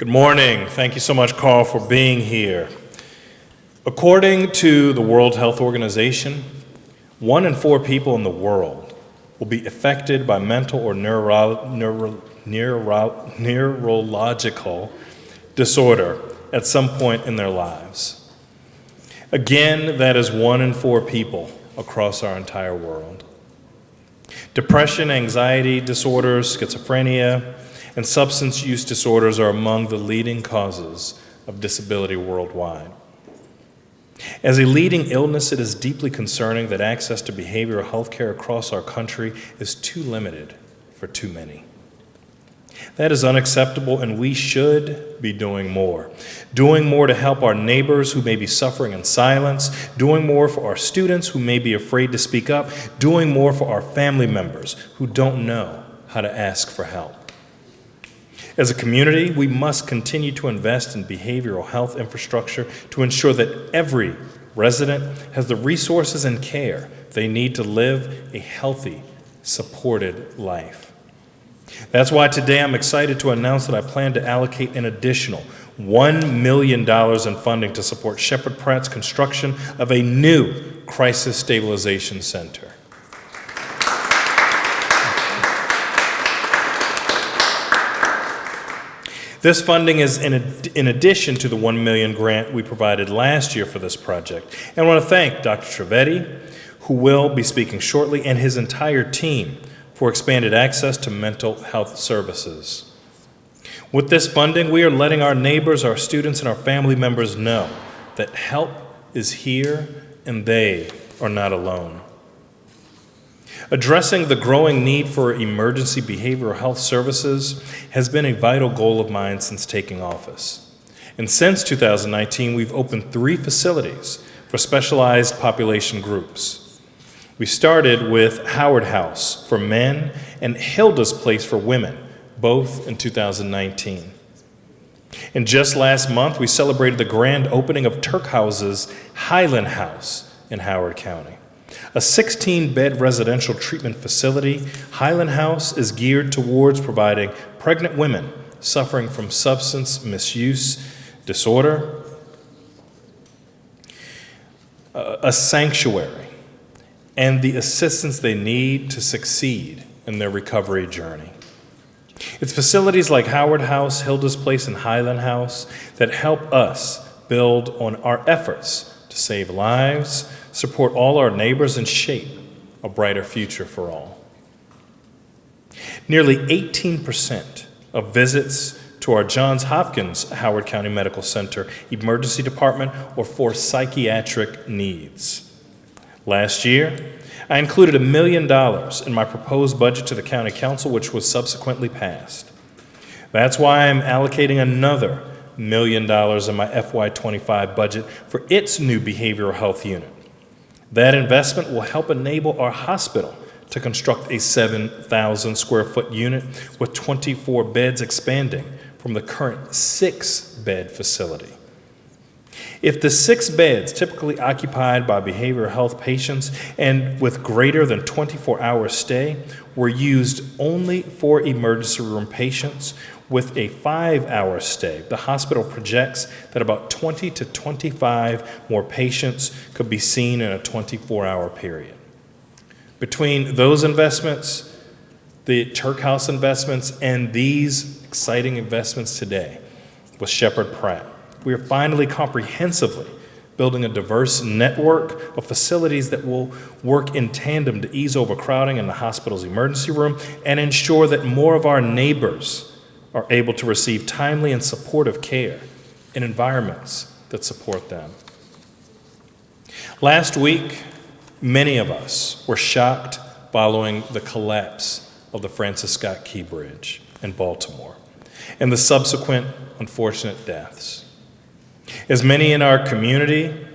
Good morning. Thank you so much, Carl, for being here. According to the World Health Organization, 1 in 4 people in the world will be affected by mental or neurological disorder at some point in their lives. Again, that is 1 in 4 people across our entire world. Depression, anxiety disorders, schizophrenia, and substance use disorders are among the leading causes of disability worldwide. As a leading illness, it is deeply concerning that access to behavioral health care across our country is too limited for too many. That is unacceptable, and we should be doing more. Doing more to help our neighbors who may be suffering in silence, doing more for our students who may be afraid to speak up, doing more for our family members who don't know how to ask for help. As a community, we must continue to invest in behavioral health infrastructure to ensure that every resident has the resources and care they need to live a healthy, supported life. That's why today I'm excited to announce that I plan to allocate an additional $1 million in funding to support Shepherd Pratt's construction of a new crisis stabilization center. This funding is in addition to the $1 million grant we provided last year for this project. And I want to thank Dr. Trivedi, who will be speaking shortly, and his entire team for expanded access to mental health services. With this funding, we are letting our neighbors, our students, and our family members know that help is here and they are not alone. Addressing the growing need for emergency behavioral health services has been a vital goal of mine since taking office. And since 2019, we've opened 3 facilities for specialized population groups. We started with Howard House for men and Hilda's Place for women, both in 2019. And just last month, we celebrated the grand opening of Turkhouse's Highland House in Howard County. A 16-bed residential treatment facility, Highland House is geared towards providing pregnant women suffering from substance misuse disorder a sanctuary and the assistance they need to succeed in their recovery journey. It's facilities like Howard House, Hilda's Place, and Highland House that help us build on our efforts to save lives, support all our neighbors, and shape a brighter future for all. Nearly 18% of visits to our Johns Hopkins Howard County Medical Center emergency department were for psychiatric needs. Last year, I included $1 million in my proposed budget to the County Council, which was subsequently passed. That's why I'm allocating another $1 million in my FY25 budget for its new behavioral health unit. That investment will help enable our hospital to construct a 7,000 square foot unit with 24 beds, expanding from the current 6-bed facility. If the 6 beds typically occupied by behavioral health patients and with greater than 24-hour stay were used only for emergency room patients with a 5-hour stay, the hospital projects that about 20 to 25 more patients could be seen in a 24-hour period. Between those investments, the Turk House investments, and these exciting investments today with Shepherd Pratt, we are finally comprehensively building a diverse network of facilities that will work in tandem to ease overcrowding in the hospital's emergency room and ensure that more of our neighbors are able to receive timely and supportive care in environments that support them. Last week, many of us were shocked following the collapse of the Francis Scott Key Bridge in Baltimore and the subsequent unfortunate deaths. As many in our community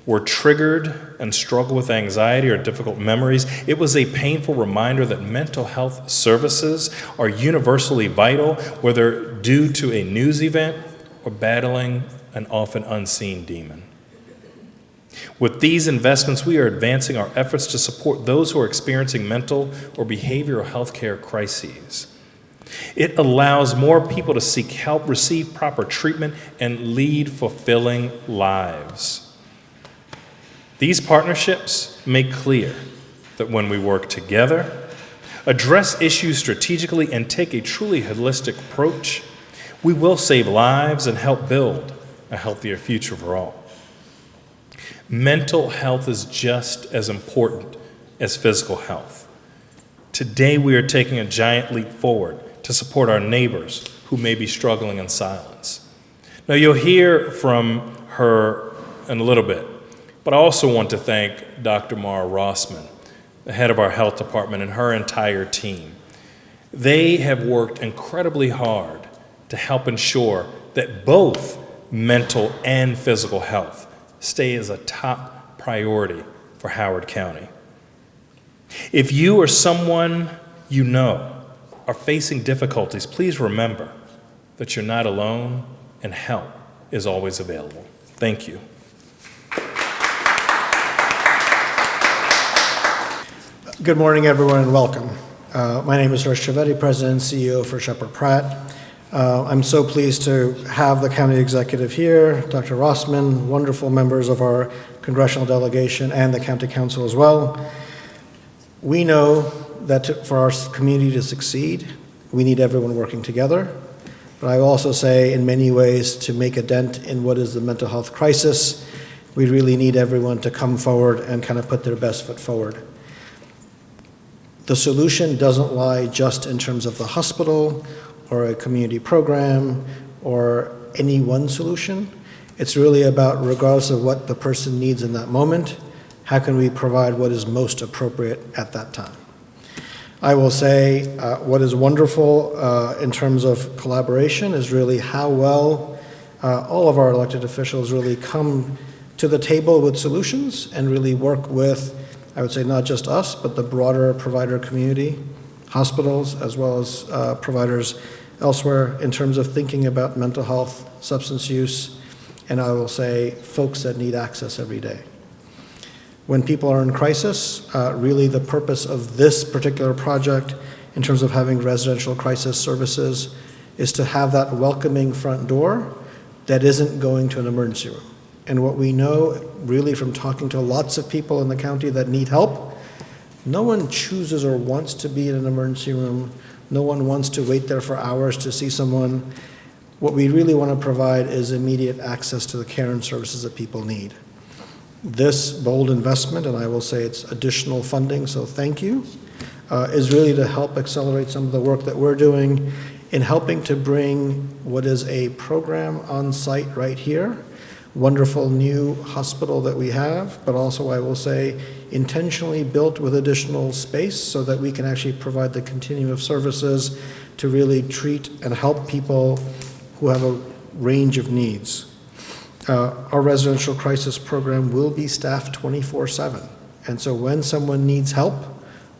were triggered and struggle with anxiety or difficult memories, it was a painful reminder that mental health services are universally vital, whether due to a news event or battling an often unseen demon. With these investments, we are advancing our efforts to support those who are experiencing mental or behavioral health care crises. It allows more people to seek help, receive proper treatment, and lead fulfilling lives. These partnerships make clear that when we work together, address issues strategically, and take a truly holistic approach, we will save lives and help build a healthier future for all. Mental health is just as important as physical health. Today, we are taking a giant leap forward to support our neighbors who may be struggling in silence. Now, you'll hear from her in a little bit, but I also want to thank Dr. Mara Rossman, the head of our health department, and her entire team. They have worked incredibly hard to help ensure that both mental and physical health stay as a top priority for Howard County. If you or someone you know are facing difficulties, please remember that you're not alone and help is always available. Thank you. Good morning, everyone, and welcome. My name is Harsh Trivedi, President and CEO for Shepherd Pratt. I'm so pleased to have the county executive here, Dr. Rossman, wonderful members of our congressional delegation and the county council as well. We know that for our community to succeed, we need everyone working together. But I also say, in many ways, to make a dent in what is the mental health crisis, we really need everyone to come forward and kind of put their best foot forward. The solution doesn't lie just in terms of the hospital or a community program or any one solution. It's really about, regardless of what the person needs in that moment, how can we provide what is most appropriate at that time? I will say what is wonderful in terms of collaboration is really how well all of our elected officials really come to the table with solutions and really work with, I would say, not just us, but the broader provider community, hospitals, as well as providers elsewhere in terms of thinking about mental health, substance use, and I will say folks that need access every day. When people are in crisis, really the purpose of this particular project in terms of having residential crisis services is to have that welcoming front door that isn't going to an emergency room. And what we know really from talking to lots of people in the county that need help, no one chooses or wants to be in an emergency room. No one wants to wait there for hours to see someone. What we really want to provide is immediate access to the care and services that people need. This bold investment, and I will say it's additional funding, so thank you, is really to help accelerate some of the work that we're doing in helping to bring what is a program on site right here, wonderful new hospital that we have, but also I will say intentionally built with additional space so that we can actually provide the continuum of services to really treat and help people who have a range of needs. Our residential crisis program will be staffed 24/7. And so when someone needs help,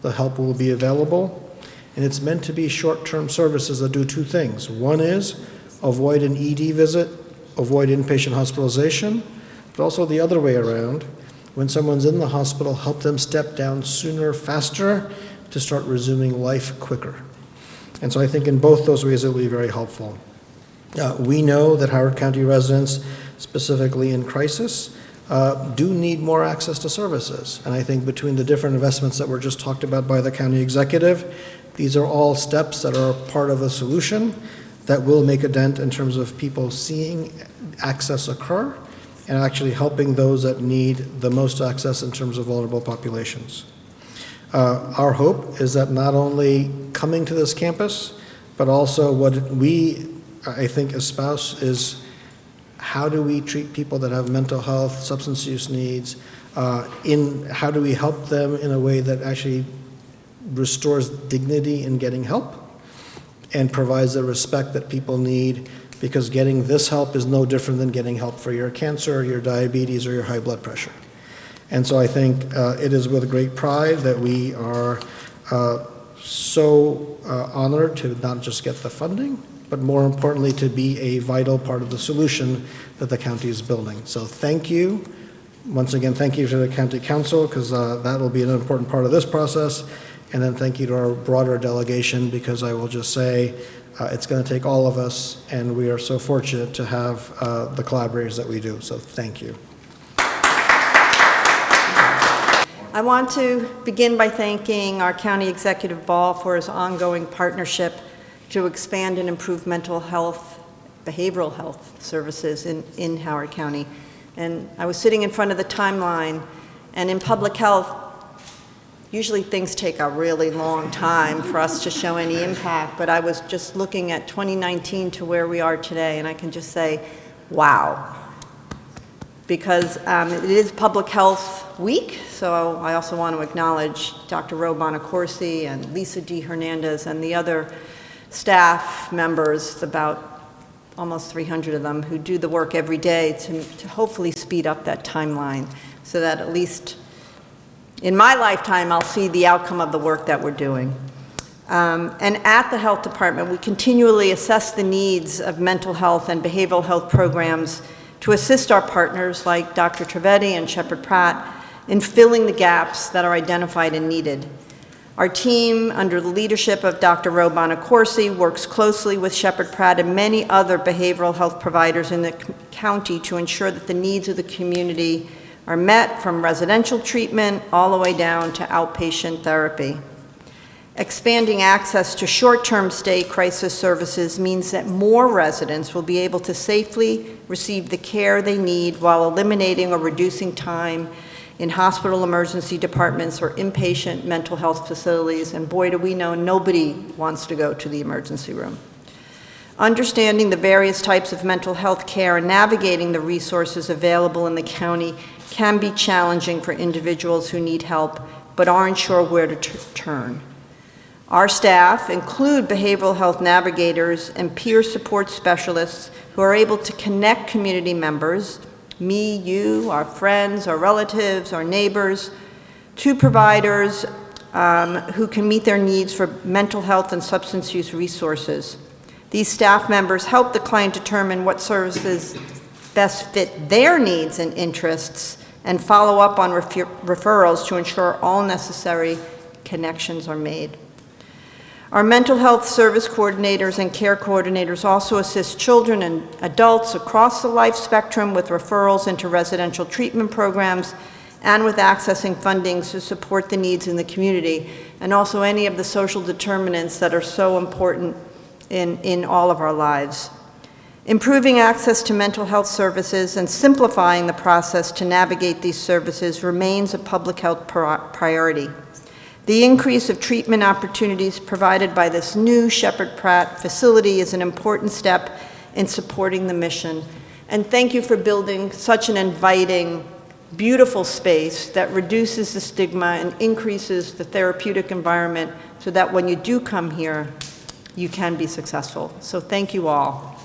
the help will be available. And it's meant to be short-term services that do two things. One is avoid an ED visit, avoid inpatient hospitalization, but also the other way around. When someone's in the hospital, help them step down sooner, faster, to start resuming life quicker. And so I think in both those ways it will be very helpful. We know that Howard County residents, specifically in crisis, do need more access to services. And I think between the different investments that were just talked about by the county executive, these are all steps that are part of a solution that will make a dent in terms of people seeing access occur and actually helping those that need the most access in terms of vulnerable populations. Our hope is that not only coming to this campus, but also what we, I think, espouse is how do we treat people that have mental health, substance use needs, how do we help them in a way that actually restores dignity in getting help and provides the respect that people need, because getting this help is no different than getting help for your cancer, your diabetes, or your high blood pressure. And so I think it is with great pride that we are so honored to not just get the funding, but more importantly, to be a vital part of the solution that the county is building. So thank you. Once again, thank you to the county council, because that will be an important part of this process. And then thank you to our broader delegation, because I will just say it's going to take all of us, and we are so fortunate to have the collaborators that we do. So thank you. I want to begin by thanking our County Executive Ball for his ongoing partnership to expand and improve mental health, behavioral health services in Howard County. And I was sitting in front of the timeline, and in public health, usually things take a really long time for us to show any impact, but I was just looking at 2019 to where we are today, and I can just say, wow. Because it is Public Health Week, so I also want to acknowledge Dr. Ro Bonacorsi and Lisa D. Hernandez and the other staff members, about almost 300 of them, who do the work every day to hopefully speed up that timeline so that at least in my lifetime I'll see the outcome of the work that we're doing. And at the Health Department, we continually assess the needs of mental health and behavioral health programs to assist our partners like Dr. Trivedi and Shepherd Pratt in filling the gaps that are identified and needed. Our team, under the leadership of Dr. Ro Bonacorsi, works closely with Shepherd Pratt and many other behavioral health providers in the county to ensure that the needs of the community are met, from residential treatment all the way down to outpatient therapy. Expanding access to short-term stay crisis services means that more residents will be able to safely receive the care they need while eliminating or reducing time in hospital emergency departments or inpatient mental health facilities. And boy, do we know nobody wants to go to the emergency room. Understanding the various types of mental health care and navigating the resources available in the county can be challenging for individuals who need help but aren't sure where to turn. Our staff include behavioral health navigators and peer support specialists who are able to connect community members, me, you, our friends, our relatives, our neighbors, to providers who can meet their needs for mental health and substance use resources. These staff members help the client determine what services best fit their needs and interests and follow up on referrals to ensure all necessary connections are made. Our mental health service coordinators and care coordinators also assist children and adults across the life spectrum with referrals into residential treatment programs and with accessing funding to support the needs in the community, and also any of the social determinants that are so important in all of our lives. Improving access to mental health services and simplifying the process to navigate these services remains a public health priority. The increase of treatment opportunities provided by this new Shepherd Pratt facility is an important step in supporting the mission. And thank you for building such an inviting, beautiful space that reduces the stigma and increases the therapeutic environment so that when you do come here, you can be successful. So thank you all.